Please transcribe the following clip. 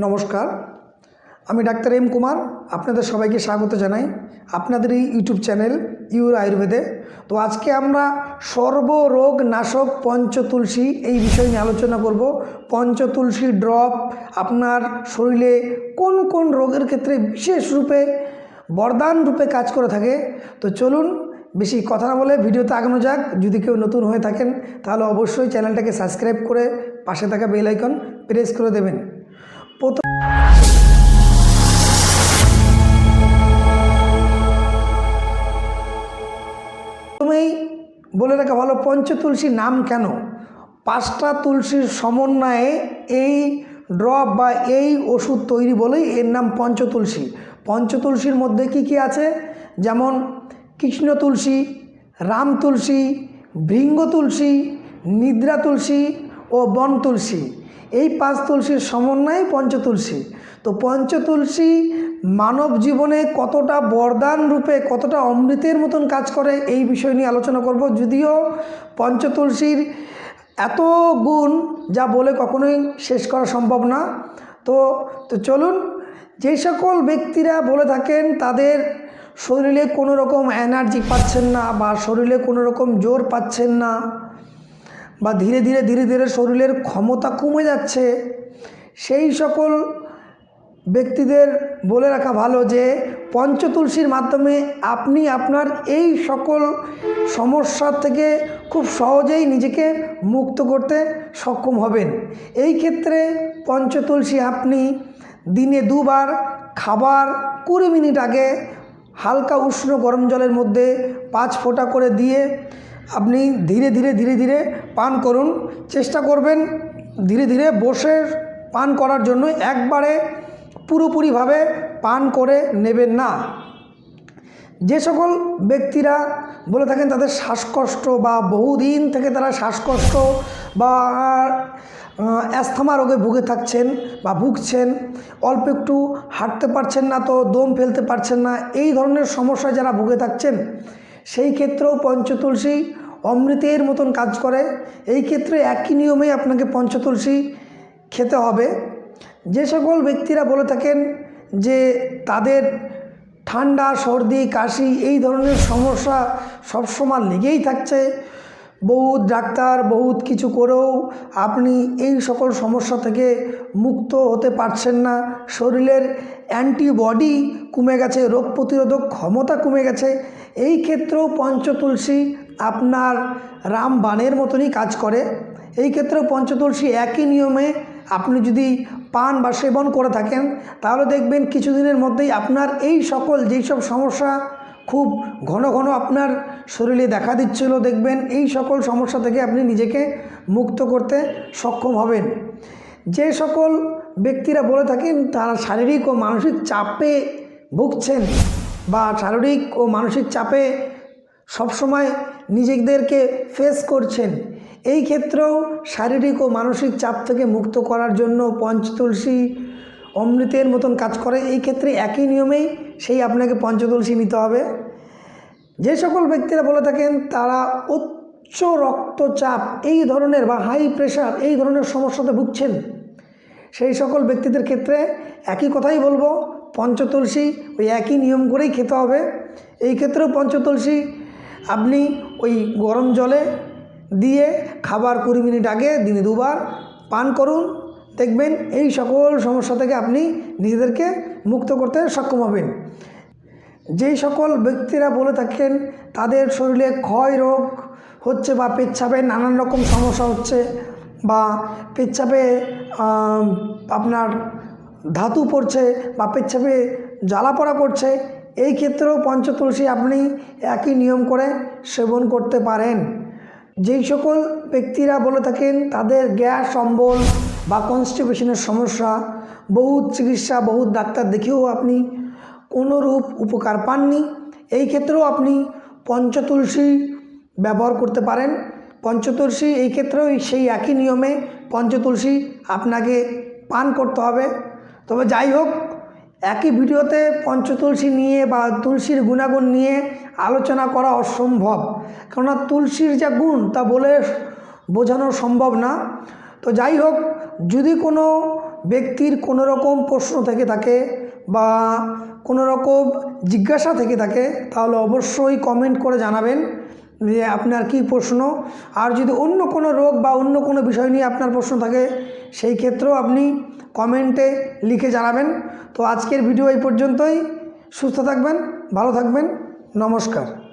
নমস্কার, আমি doctor M Kumar. আপনাদের সবাইকে স্বাগত জানাই আপনাদের এই ইউটিউব চ্যানেল ইউর আয়ুর্বেদে। তো আজকে আমরা সর্বরোগ নাশক পঞ্চতুলসী এই বিষয় নিয়ে আলোচনা করব। পঞ্চতুলসী ড্রপ আপনার শরীরে কোন কোন রোগের ক্ষেত্রে বিশেষ রূপে বরদান রূপে কাজ করে থাকে। তো চলুন বেশি কথা না বলে ভিডিওতে আগানো যাক। যদি কেউ নতুন হয়ে থাকেন তাহলে অবশ্যই চ্যানেলটাকে সাবস্ক্রাইব করে পাশে থাকা বেল আইকন প্রেস করে দেবেন। প্রথমেই বলে রাখা ভালো, পঞ্চতুলসী নাম কেন? 5টা তুলসীর সমন্বয়ে এই ড্রপ বা এই ওষুধ তৈরি বলেই এর নাম পঞ্চতুলসী। পঞ্চতুলসীর মধ্যে কি কি আছে? যেমন কৃষ্ণ তুলসী, রাম তুলসী, ভৃঙ্গ তুলসী, নিদ্রা তুলসী ও বন তুলসী। এই 5 তুলসীর সমন্বয়ে পঞ্চতুলসী। তো পঞ্চতুলসী মানব জীবনে কতটা বরদান রূপে, কতটা অমৃতের মতন কাজ করে এই বিষয় নিয়ে আলোচনা করব। যদিও পঞ্চতুলসীর এত গুণ যা বলে কখনোই শেষ করা সম্ভব না। তো চলুন, যেই সকল ব্যক্তিরা বলে থাকেন তাদের শরীরে কোনো রকম এনার্জি পাচ্ছেন না বা শরীরে কোনো রকম জোর পাচ্ছেন না বা ধীরে ধীরে শরীরের ক্ষমতা কমে যাচ্ছে, সেই সকল ব্যক্তিদের বলে রাখা ভালো যে পঞ্চতুলসীর মাধ্যমে আপনি আপনার এই সকল সমস্যা থেকে খুব সহজেই নিজেকে মুক্ত করতে সক্ষম হবেন। এই ক্ষেত্রে পঞ্চতুলসী আপনি দিনে 2 বার খাবার 20 মিনিট আগে হালকা উষ্ণ গরম জলের মধ্যে 5 ফোঁটা করে দিয়ে আপনি ধীরে ধীরে পান করুন। চেষ্টা করবেন ধীরে ধীরে বসে পান করার জন্য, একবারে পুরোপুরিভাবে পান করে নেবেন না। যে সকল ব্যক্তিরা বলে থাকেন তাদের শ্বাসকষ্ট বা বহুদিন থেকে তারা শ্বাসকষ্ট বা অ্যাস্থমা রোগে ভুগে থাকছেন বা ভুগছেন, অল্প একটু হাঁটতে পারছেন না তো দম ফেলতে পারছেন না, এই ধরনের সমস্যায় যারা ভুগে থাকছেন, সেই ক্ষেত্রেও পঞ্চতুলসী অমৃতের মতন কাজ করে। এই ক্ষেত্রে একই নিয়মেই আপনাকে পঞ্চতুলসী খেতে হবে। যে সকল ব্যক্তিরা বলে থাকেন যে তাদের ঠান্ডা, সর্দি, কাশি এই ধরনের সমস্যা সবসময় লেগেই থাকছে, বহুত ডাক্তার বহুত কিছু করেও আপনি এই সকল সমস্যা থেকে মুক্ত হতে পারছেন না, শরীরের অ্যান্টিবডি কমে গেছে, রোগ প্রতিরোধক ক্ষমতা কমে গেছে, এই ক্ষেত্রেও পঞ্চতুলসী আপনার রামবাণের মতনই কাজ করে। এই ক্ষেত্রেও পঞ্চতুলসী একই নিয়মে আপনি যদি পান বা সেবন করে থাকেন তাহলে দেখবেন কিছুদিনের মধ্যেই আপনার এই সকল যেই সব সমস্যা খুব ঘন আপনার শরীরে দেখা দিচ্ছিল, দেখবেন এই সকল সমস্যা থেকে আপনি নিজেকে মুক্ত করতে সক্ষম হবেন। যে সকল ব্যক্তিরা বলে থাকেন তারা শারীরিক ও মানসিক চাপে ভুগছেন বা শারীরিক ও মানসিক চাপে সবসময় নিজেদেরকে ফেস করছেন, এই ক্ষেত্রেও শারীরিক ও মানসিক চাপ থেকে মুক্ত করার জন্য পঞ্চতুলসী অমৃতের মতন কাজ করে। এই ক্ষেত্রে একই নিয়মেই সেই আপনাকে পঞ্চতুলসী নিতে হবে। যে সকল ব্যক্তিরা বলে থাকেন তারা উচ্চ রক্তচাপ এই ধরনের বা হাই প্রেশার এই ধরনের সমস্যাতে ভুগছেন, সেই সকল ব্যক্তিদের ক্ষেত্রে একই কথাই বলবো, পঞ্চতুলসী ওই একই নিয়ম করেই খেতে হবে। এই ক্ষেত্রেও পঞ্চতুলসী আপনি ওই গরম জলে দিয়ে খাবার 20 মিনিট আগে দিনে 2 বার পান করুন, দেখবেন এই সকল সমস্যা থেকে আপনি নিজেদেরকে মুক্ত করতে সক্ষম হবেন। যেই সকল ব্যক্তিরা বলে থাকেন তাদের শরীরে ক্ষয় রোগ হচ্ছে বা পেচ্ছাপে নানান রকম সমস্যা হচ্ছে বা পেচ্ছাপে আপনার ধাতু পড়ছে বা পেচ্ছাপে জ্বালা পড়া করছে, এই ক্ষেত্রেও পঞ্চতুলসী আপনি একই নিয়ম করে সেবন করতে পারেন। যেই সকল ব্যক্তিরা বলে থাকেন তাদের গ্যাস অম্বল বা কনস্টিপেশনের সমস্যা, বহুত চিকিৎসা বহুত ডাক্তার দেখেও আপনি কোনোরূপ উপকার পাননি, এই ক্ষেত্রেও আপনি পঞ্চতুলসী ব্যবহার করতে পারেন। পঞ্চতুলসী এই ক্ষেত্রেও সেই একই নিয়মে পঞ্চতুলসী আপনাকে পান করতে হবে। তবে যাই হোক, একই ভিডিওতে পঞ্চতুলসী নিয়ে বা তুলসীর গুণাগুণ নিয়ে আলোচনা করা অসম্ভব, কেননা তুলসীর যা গুণ তা বলে বোঝানো সম্ভব না। তো যাই হোক, যদি কোনো ব্যক্তির কোনো রকম প্রশ্ন থেকে থাকে বা কোনো রকম জিজ্ঞাসা থেকে থাকে তাহলে অবশ্যই কমেন্ট করে জানাবেন যে আপনার কি প্রশ্ন। আর যদি অন্য কোনো রোগ বা অন্য কোনো বিষয় নিয়ে আপনার প্রশ্ন থাকে সেই ক্ষেত্রেও আপনি কমেন্টে লিখে জানাবেন। তো আজকের ভিডিও এই পর্যন্তই। সুস্থ থাকবেন, ভালো থাকবেন, নমস্কার।